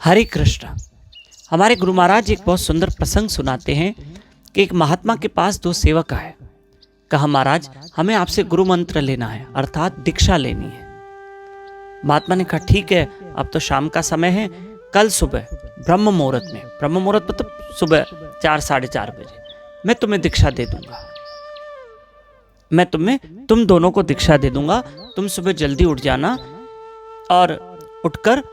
हरे कृष्ण। हमारे गुरु महाराज एक बहुत सुंदर प्रसंग सुनाते हैं कि एक महात्मा के पास दो सेवक आए। कहा, महाराज हमें आपसे गुरु मंत्र लेना है, अर्थात दीक्षा लेनी है। महात्मा ने कहा, ठीक है, अब तो शाम का समय है, कल सुबह ब्रह्म मुहूर्त में, ब्रह्म मुहूर्त मतलब सुबह 4 साढ़े 4 बजे मैं तुम्हें दीक्षा दे दूंगा। मैं तुम दोनों को दीक्षा दे दूंगा। तुम सुबह जल्दी उठ जाना और उठकर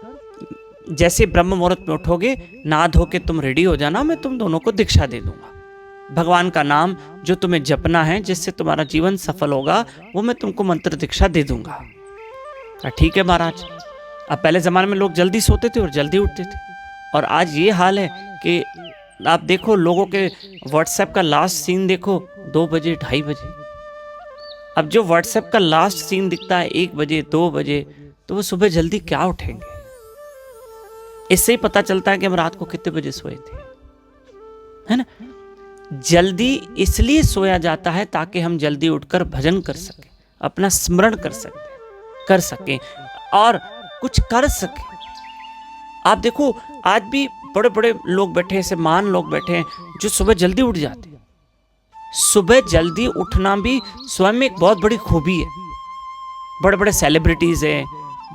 जैसे ब्रह्म मुहूर्त में उठोगे, नहा धो के तुम रेडी हो जाना, मैं तुम दोनों को दीक्षा दे दूंगा। भगवान का नाम जो तुम्हें जपना है, जिससे तुम्हारा जीवन सफल होगा, वो मैं तुमको मंत्र दीक्षा दे दूंगा। ठीक है महाराज। अब पहले जमाने में लोग जल्दी सोते थे और जल्दी उठते थे, और आज ये हाल है कि आप देखो लोगों के व्हाट्सएप का लास्ट सीन देखो, 2 बजे 2:30 बजे। अब जो व्हाट्सएप का लास्ट सीन दिखता है 1 बजे 2 बजे, तो वो सुबह जल्दी क्या उठेंगे? इससे ही पता चलता है कि हम रात को कितने बजे सोए थे, है ना। जल्दी इसलिए सोया जाता है ताकि हम जल्दी उठकर भजन कर सकें, अपना स्मरण कर सकें और कुछ कर सकें। आप देखो आज भी बड़े बड़े लोग बैठे हैं, ऐसे महान लोग बैठे हैं जो सुबह जल्दी उठ जाते हैं। सुबह जल्दी उठना भी स्वयं में एक बहुत बड़ी खूबी है। बड़े बड़े सेलिब्रिटीज हैं,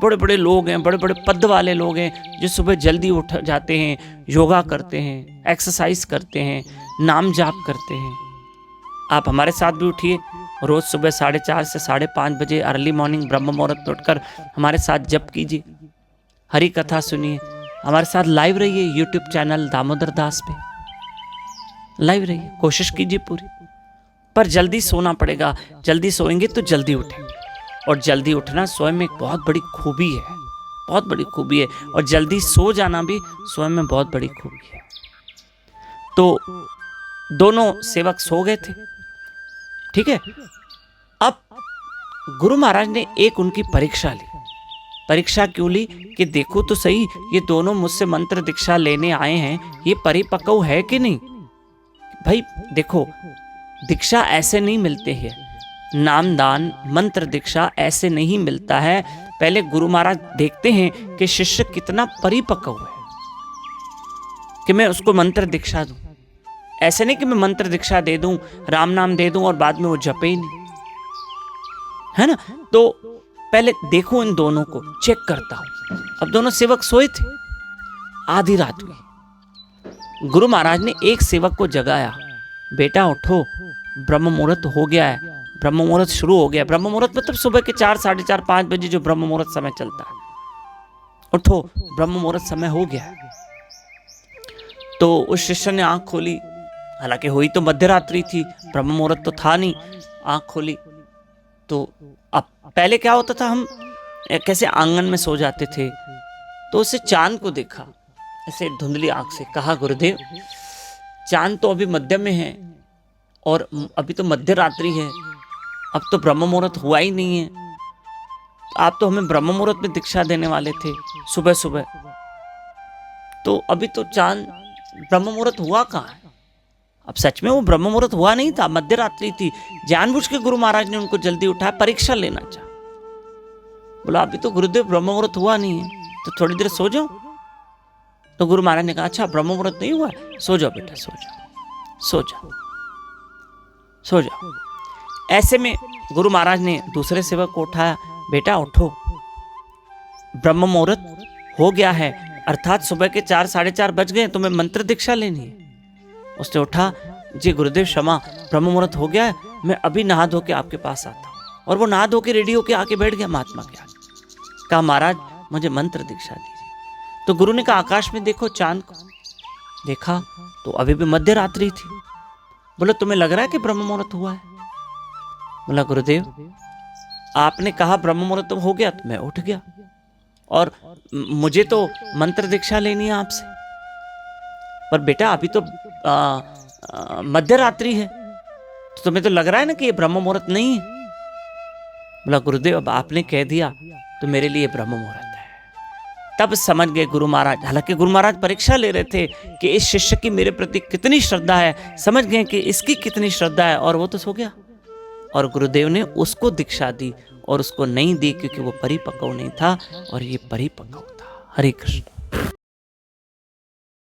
बड़े बड़े लोग हैं, बड़े बड़े पद वाले लोग हैं जो सुबह जल्दी उठ जाते हैं, योगा करते हैं, एक्सरसाइज करते हैं, नाम जाप करते हैं। आप हमारे साथ भी उठिए, रोज सुबह 4:30 से 5:30 बजे अर्ली मॉर्निंग ब्रह्म मुहूर्त में उठकर हमारे साथ जप कीजिए, हरि कथा सुनिए, हमारे साथ लाइव रहिए। यूट्यूब चैनल दामोदर दास पे लाइव रहिए, कोशिश कीजिए पूरी। पर जल्दी सोना पड़ेगा, जल्दी सोएंगे तो जल्दी उठेंगे, और जल्दी उठना स्वयं में एक बहुत बड़ी खूबी है, बहुत बड़ी खूबी है। और जल्दी सो जाना भी स्वयं में बहुत बड़ी खूबी है। तो दोनों सेवक सो गए थे, ठीक है। अब गुरु महाराज ने एक उनकी परीक्षा ली। परीक्षा क्यों ली? कि देखो तो सही, ये दोनों मुझसे मंत्र दीक्षा लेने आए हैं, ये परिपक्व है कि नहीं। भाई देखो, दीक्षा ऐसे नहीं मिलते हैं, नामदान मंत्र दीक्षा ऐसे नहीं मिलता है। पहले गुरु महाराज देखते हैं कि शिष्य कितना परिपक्व है कि मैं उसको मंत्र दीक्षा दूं। ऐसे नहीं कि मैं मंत्र दीक्षा दे दूं, राम नाम दे दूं और बाद में वो जपे ही नहीं, है ना। तो पहले देखो, इन दोनों को चेक करता हूं। अब दोनों सेवक सोए थे, आधी रात हुई। गुरु महाराज ने एक सेवक को जगाया, बेटा उठो, ब्रह्म मुहूर्त हो गया है, ब्रह्म मुहूर्त शुरू हो गया। ब्रह्म मुहूर्त मतलब सुबह के 4 साढ़े 4 5 बजे जो ब्रह्म मुहूर्त समय चलता है। उठो, ब्रह्म मुहूर्त समय हो गया है। तो उस शिष्य ने आंख खोली, हालांकि हुई तो मध्य रात्रि थी, ब्रह्म मुहूर्त तो था नहीं। आंख खोली तो अब पहले क्या होता था, हम कैसे आंगन में सो जाते थे, तो उसे चांद को देखा ऐसे धुंधली आंख से। कहा, गुरुदेव चांद तो अभी मध्य में है और अभी तो मध्य रात्रि है, अब तो ब्रह्म मुहूर्त हुआ ही नहीं है। आप तो हमें ब्रह्म मुहूर्त में दीक्षा देने वाले थे सुबह सुबह, तो अभी तो चांद ब्रह्म मुहूर्त हुआ कहाँ है? अब सच में वो ब्रह्म मुहूर्त हुआ नहीं था, मध्य रात्रि थी। जानबूझ के गुरु महाराज ने उनको जल्दी उठाया, परीक्षा लेना चाहा। बोला, अभी तो गुरुदेव ब्रह्म मुहूर्त हुआ नहीं है, तो थोड़ी देर सो जाओ। तो गुरु महाराज ने कहा, अच्छा ब्रह्म मुहूर्त नहीं हुआ, सो जाओ बेटा, सो जाओ, सो जाओ, सो जाओ। ऐसे में गुरु महाराज ने दूसरे सेवक को उठाया, बेटा उठो, ब्रह्म मुहूर्त हो गया है, अर्थात सुबह के 4 साढ़े 4 बज गए, तुम्हें मंत्र दीक्षा लेनी है। उसने उठा, जी गुरुदेव क्षमा, ब्रह्म मुहूर्त हो गया है, मैं अभी नहा धो के आपके पास आता हूँ। और वो नहा धो के रेडी होके आके बैठ गया महात्मा के आगे। कहा, महाराज मुझे मंत्र दीक्षा दीजिए। तो गुरु ने कहा, आकाश में देखो चांद को। देखा तो अभी भी मध्य रात्रि थी। बोला, तुम्हें लग रहा है कि ब्रह्म मुहूर्त हुआ है? बोला, गुरुदेव आपने कहा ब्रह्म मुहूर्त हो गया तो मैं उठ गया, और मुझे तो मंत्र दीक्षा लेनी है आपसे, पर बेटा अभी तो मध्य रात्रि है, तो तुम्हें तो लग रहा है ना कि ये ब्रह्म मुहूर्त नहीं है। बोला, गुरुदेव अब आपने कह दिया तो मेरे लिए ब्रह्म मुहूर्त है। तब समझ गए गुरु महाराज, हालांकि गुरु महाराज परीक्षा ले रहे थे कि इस शिष्य की मेरे प्रति कितनी श्रद्धा है, समझ गए कि इसकी कितनी श्रद्धा है, और वो तो सो गया। और गुरुदेव ने उसको दीक्षा दी और उसको नहीं दी क्योंकि वो परिपक्व नहीं था और ये परिपक्व था। हरे कृष्ण।